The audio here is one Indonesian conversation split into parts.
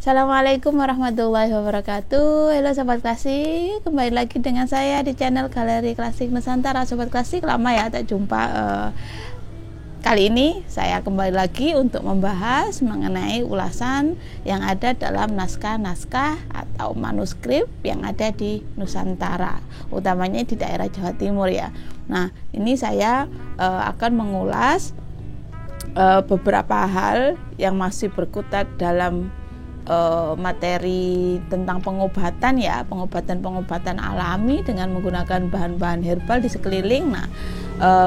Assalamualaikum warahmatullahi wabarakatuh. Halo Sobat Klasik, kembali lagi dengan saya di channel Galeri Klasik Nusantara. Sobat Klasik, lama ya tak jumpa. Kali ini saya kembali lagi untuk membahas mengenai ulasan yang ada dalam naskah-naskah atau manuskrip yang ada di Nusantara, utamanya di daerah Jawa Timur ya. Nah, ini saya akan mengulas beberapa hal yang masih berkutat dalam materi tentang pengobatan ya, pengobatan alami dengan menggunakan bahan-bahan herbal di sekeliling. Nah,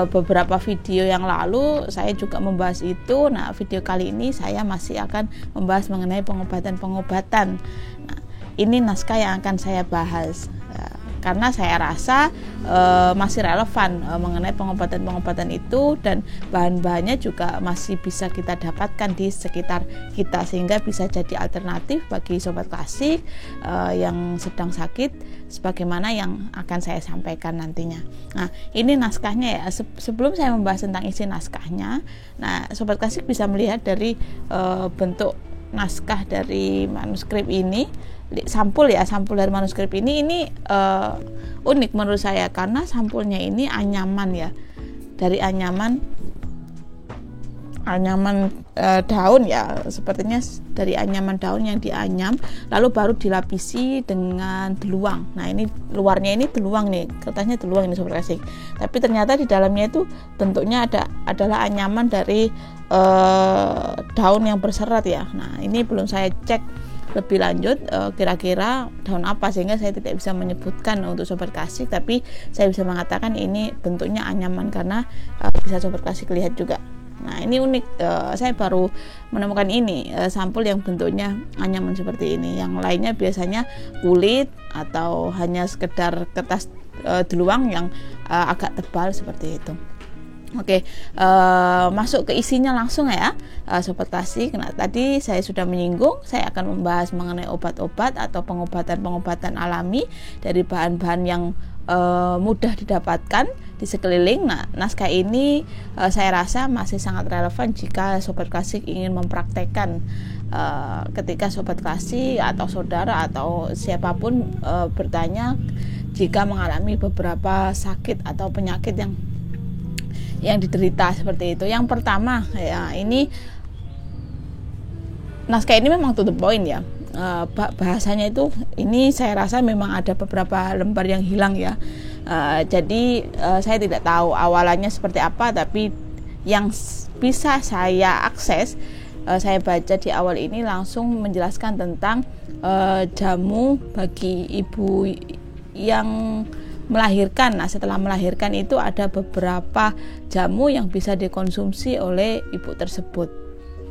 beberapa video yang lalu saya juga membahas itu. Nah, video kali ini saya masih akan membahas mengenai pengobatan. Nah, ini naskah yang akan saya bahas karena saya rasa masih relevan mengenai pengobatan itu, dan bahan-bahannya juga masih bisa kita dapatkan di sekitar kita, sehingga bisa jadi alternatif bagi Sobat Klasik yang sedang sakit, sebagaimana yang akan saya sampaikan nantinya. Nah, ini naskahnya ya. Sebelum saya membahas tentang isi naskahnya, nah Sobat Klasik bisa melihat dari bentuk naskah dari manuskrip ini, sampul dari manuskrip ini unik menurut saya, karena sampulnya ini anyaman ya, dari anyaman daun ya, sepertinya dari anyaman daun yang dianyam lalu baru dilapisi dengan deluang. Nah, ini luarnya ini deluang nih, kertasnya deluang ini Sobat Klasik, tapi ternyata di dalamnya itu bentuknya adalah anyaman dari daun yang berserat ya. Nah, ini belum saya cek lebih lanjut kira-kira daun apa, sehingga saya tidak bisa menyebutkan untuk Sobat Klasik, tapi saya bisa mengatakan ini bentuknya anyaman karena bisa Sobat Klasik lihat juga. Nah, ini unik, saya baru menemukan ini sampul yang bentuknya anyaman seperti ini. Yang lainnya biasanya kulit atau hanya sekedar kertas deluang yang agak tebal seperti itu. Oke, masuk ke isinya langsung ya, Sobat Klasik. Nah, tadi saya sudah menyinggung, saya akan membahas mengenai obat-obat atau pengobatan alami dari bahan-bahan yang mudah didapatkan di sekeliling. Nah, naskah ini saya rasa masih sangat relevan jika Sobat Klasik ingin mempraktekkan ketika Sobat Klasik atau saudara atau siapapun bertanya jika mengalami beberapa sakit atau penyakit yang diderita seperti itu. Yang pertama ya, ini naskah ini memang to the point ya, bahasanya itu ini saya rasa memang ada beberapa lembar yang hilang ya, jadi saya tidak tahu awalannya seperti apa, tapi yang bisa saya akses, saya baca di awal ini langsung menjelaskan tentang jamu bagi ibu yang melahirkan. Nah, setelah melahirkan itu ada beberapa jamu yang bisa dikonsumsi oleh ibu tersebut.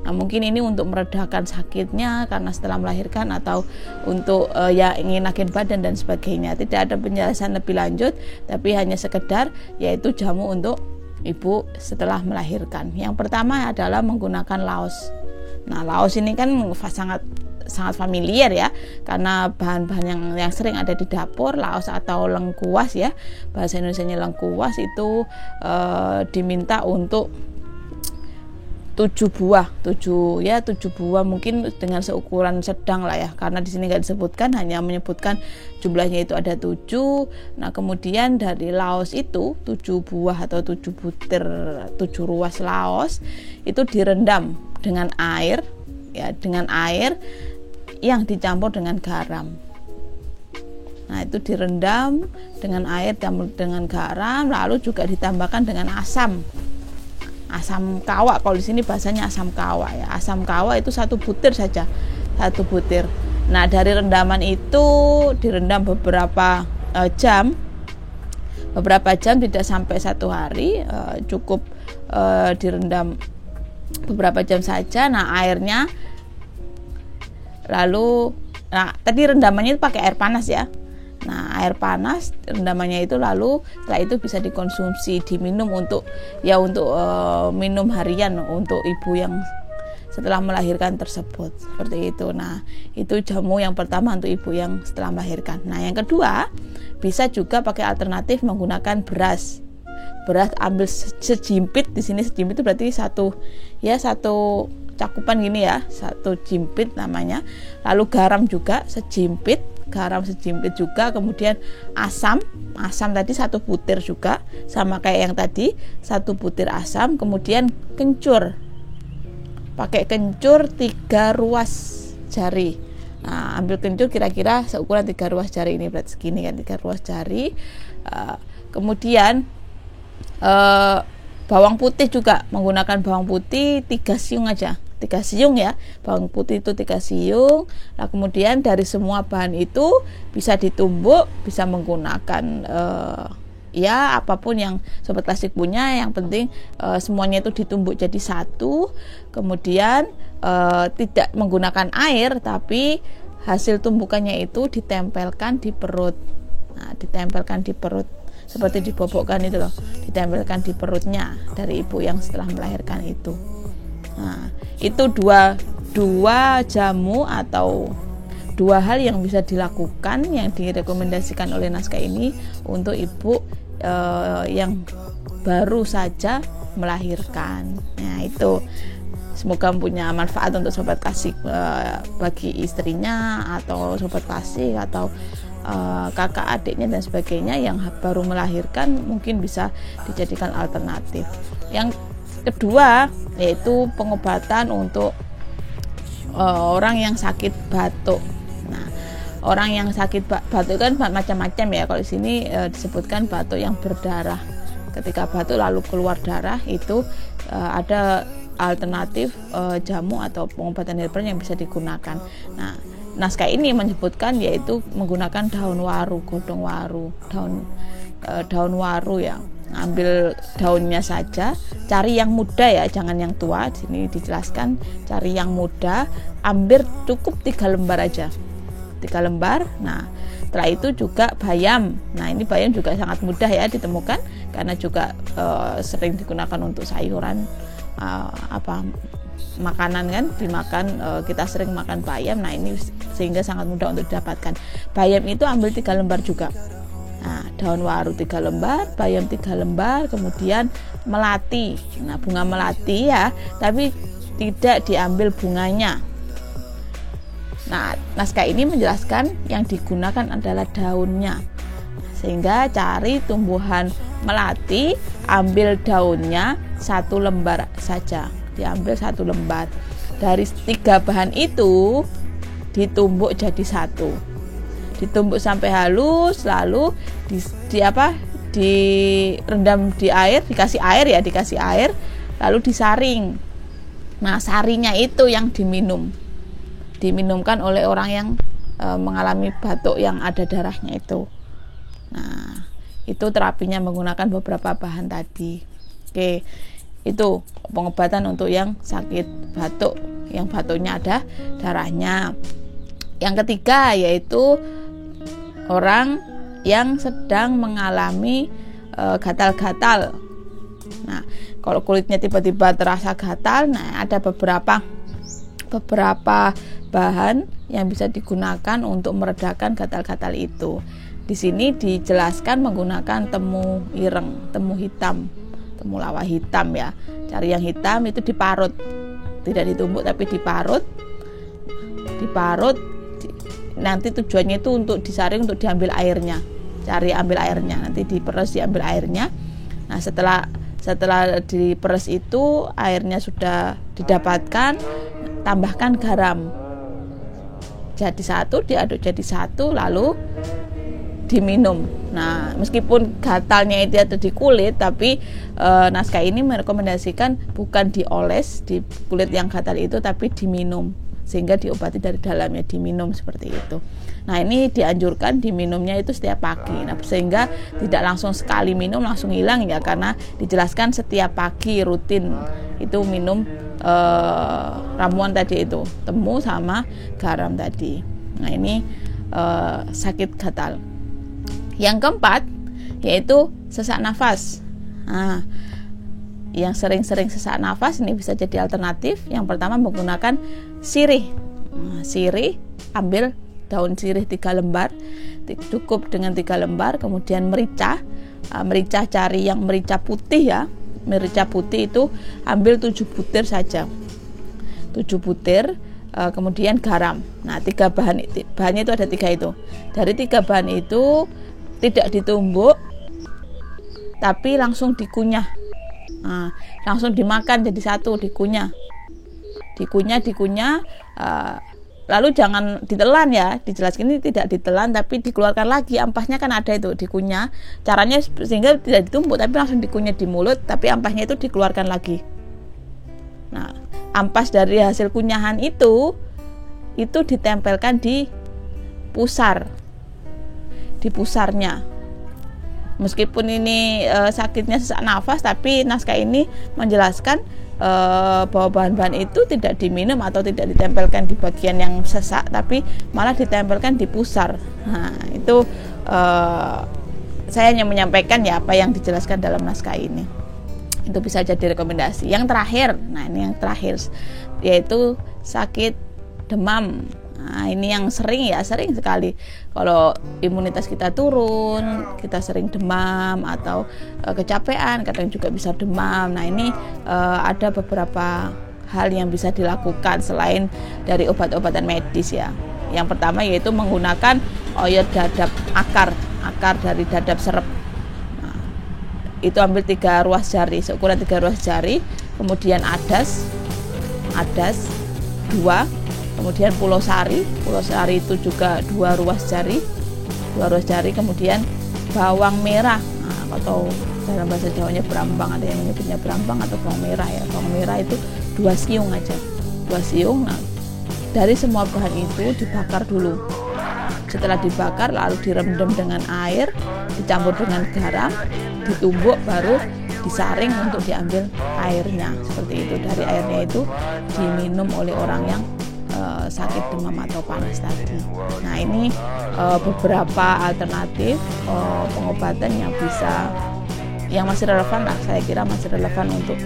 Nah, mungkin ini untuk meredakan sakitnya karena setelah melahirkan, atau untuk ya ingin naikin badan dan sebagainya. Tidak ada penjelasan lebih lanjut, tapi hanya sekedar yaitu jamu untuk ibu setelah melahirkan. Yang pertama adalah menggunakan laos. Nah, laos ini kan sangat familiar ya, karena bahan-bahan yang sering ada di dapur. Laos atau lengkuas ya, bahasa Indonesianya lengkuas itu diminta untuk 7 buah mungkin dengan seukuran sedang lah ya, karena di sini nggak disebutkan, hanya menyebutkan jumlahnya itu ada 7. Nah, kemudian dari laos itu 7 buah atau 7 butir, 7 ruas laos itu direndam dengan air ya, dengan air yang dicampur dengan garam. Nah, itu direndam dengan air dengan garam, lalu juga ditambahkan dengan asam kawak. Kalau di sini bahasanya asam kawak ya. Asam kawak itu 1 butir saja, 1 butir. Nah, dari rendaman itu direndam beberapa jam, tidak sampai 1 hari, cukup direndam beberapa jam saja. Nah, airnya tadi rendamannya itu pakai air panas ya. Nah, air panas rendamannya itu, lalu setelah itu bisa dikonsumsi, diminum untuk minum harian untuk ibu yang setelah melahirkan tersebut, seperti itu. Nah, itu jamu yang pertama untuk ibu yang setelah melahirkan. Nah, yang kedua bisa juga pakai alternatif menggunakan beras. Ambil sejimpit, di sini sejimpit itu berarti satu cakupan gini ya, 1 jimpit namanya. Lalu garam juga sejimpit, juga. Kemudian asam tadi 1 butir juga, sama kayak yang tadi, 1 butir asam. Kemudian kencur, pakai kencur 3 ruas jari. Nah, ambil kencur kira-kira seukuran 3 ruas jari, ini berarti segini kan, 3 ruas jari. Kemudian bawang putih juga, menggunakan bawang putih 3 siung aja, 3 siung ya, bawang putih itu 3 siung. Nah, kemudian dari semua bahan itu bisa ditumbuk, bisa menggunakan ya apapun yang Sobat Klasik punya, yang penting semuanya itu ditumbuk jadi satu. Kemudian tidak menggunakan air, tapi hasil tumbukannya itu ditempelkan di perut. Nah, ditempelkan di perut seperti dibobokkan itu loh, ditempelkan di perutnya dari ibu yang setelah melahirkan itu. Nah, itu dua jamu atau 2 hal yang bisa dilakukan, yang direkomendasikan oleh naskah ini untuk ibu yang baru saja melahirkan. Nah, itu semoga punya manfaat untuk Sobat Klasik, bagi istrinya atau Sobat Klasik atau kakak adiknya dan sebagainya yang baru melahirkan, mungkin bisa dijadikan alternatif. Yang kedua yaitu pengobatan untuk orang yang sakit batuk. Nah, orang yang sakit batuk kan macam-macam ya. Kalau di sini disebutkan batuk yang berdarah. Ketika batuk lalu keluar darah, itu ada alternatif jamu atau pengobatan herbal yang bisa digunakan. Nah, naskah ini menyebutkan yaitu menggunakan daun waru, godong waru, daun waru ya. Ambil daunnya saja, cari yang muda ya, jangan yang tua. Di sini dijelaskan cari yang muda, ambil cukup 3 lembar aja, 3 lembar. Nah, setelah itu juga bayam. Nah, ini bayam juga sangat mudah ya ditemukan, karena juga sering digunakan untuk sayuran, makanan kan, dimakan, kita sering makan bayam. Nah, ini sehingga sangat mudah untuk didapatkan. Bayam itu ambil 3 lembar juga. Nah, daun waru 3 lembar, bayam 3 lembar, kemudian melati. Nah, bunga melati ya, tapi tidak diambil bunganya. Nah, naskah ini menjelaskan yang digunakan adalah daunnya. Sehingga cari tumbuhan melati, ambil daunnya 1 lembar saja. Diambil 1 lembar. Dari 3 bahan itu ditumbuk jadi 1. Ditumbuk sampai halus, lalu direndam di air, dikasih air, lalu disaring. Nah, sarinya itu yang diminumkan oleh orang yang mengalami batuk yang ada darahnya itu. Nah, itu terapinya menggunakan beberapa bahan tadi. Oke, itu pengobatan untuk yang sakit batuk, yang batuknya ada darahnya. Yang ketiga yaitu orang yang sedang mengalami gatal-gatal. Nah, kalau kulitnya tiba-tiba terasa gatal, nah ada beberapa bahan yang bisa digunakan untuk meredakan gatal-gatal itu. Di sini dijelaskan menggunakan temu ireng, temu hitam, temu lawa hitam ya. Cari yang hitam, itu diparut, tidak ditumbuk tapi diparut. Nanti tujuannya itu untuk disaring, untuk diambil airnya. Cari ambil airnya, nanti diperes, diambil airnya. Nah, setelah diperes itu airnya sudah didapatkan, tambahkan garam. Jadi 1, diaduk jadi 1, lalu diminum. Nah, meskipun gatalnya itu ada di kulit, tapi naskah ini merekomendasikan bukan dioles di kulit yang gatal itu, tapi diminum, sehingga diobati dari dalamnya, diminum seperti itu. Nah, ini dianjurkan diminumnya itu setiap pagi. Nah, sehingga tidak langsung sekali minum langsung hilang ya, karena dijelaskan setiap pagi rutin itu minum ramuan tadi itu, temu sama garam tadi. Nah, ini sakit gatal. Yang keempat yaitu sesak nafas. Nah, yang sering-sering sesak nafas ini bisa jadi alternatif. Yang pertama menggunakan sirih. Nah, sirih, ambil daun sirih 3 lembar, cukup dengan 3 lembar. Kemudian merica, merica cari yang merica putih ya. Merica putih itu ambil 7 butir saja. 7 butir, kemudian garam. Nah, bahannya itu ada 3 itu. Dari 3 bahan itu tidak ditumbuk, tapi langsung dikunyah. Nah, langsung dimakan jadi satu, dikunyah, lalu jangan ditelan ya, dijelaskan ini tidak ditelan tapi dikeluarkan lagi, ampasnya kan ada itu, dikunyah. Caranya sehingga tidak ditumbuk tapi langsung dikunyah di mulut, tapi ampasnya itu dikeluarkan lagi. Nah, ampas dari hasil kunyahan itu ditempelkan di pusarnya. Meskipun ini sakitnya sesak nafas, tapi naskah ini menjelaskan bahwa bahan-bahan itu tidak diminum atau tidak ditempelkan di bagian yang sesak, tapi malah ditempelkan di pusar. Nah, itu saya hanya menyampaikan ya apa yang dijelaskan dalam naskah ini. Itu bisa jadi rekomendasi. Yang terakhir, yaitu sakit demam. Nah, ini yang sering sekali kalau imunitas kita turun, kita sering demam atau kecapean, kadang juga bisa demam. Nah, ini ada beberapa hal yang bisa dilakukan selain dari obat-obatan medis ya. Yang pertama yaitu menggunakan oyot dadap akar dari dadap serep. Nah, itu ambil 3 ruas jari, seukuran 3 ruas jari, kemudian adas 2, kemudian pulau sari itu juga 2 ruas jari, kemudian bawang merah, atau dalam bahasa Jawanya berambang, ada yang menyebutnya berambang atau bawang merah ya. Bawang merah itu 2 siung aja, 2 siung. Nah, dari semua bahan itu dibakar dulu. Setelah dibakar lalu direndam dengan air, dicampur dengan garam, ditumbuk, baru disaring untuk diambil airnya. Seperti itu. Dari airnya itu diminum oleh orang yang sakit demam atau panas tadi. Nah, ini beberapa alternatif pengobatan yang masih relevan lah, saya kira masih relevan untuk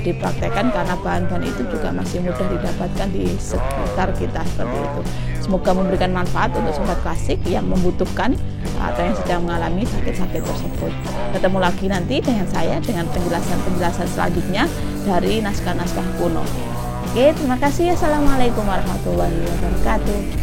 dipraktekkan karena bahan-bahan itu juga masih mudah didapatkan di sekitar kita seperti itu. Semoga memberikan manfaat untuk sobat klasik yang membutuhkan atau yang sedang mengalami sakit-sakit tersebut. Ketemu lagi nanti dengan saya dengan penjelasan selanjutnya dari naskah-naskah kuno. Oke, terima kasih. Assalamualaikum warahmatullahi wabarakatuh.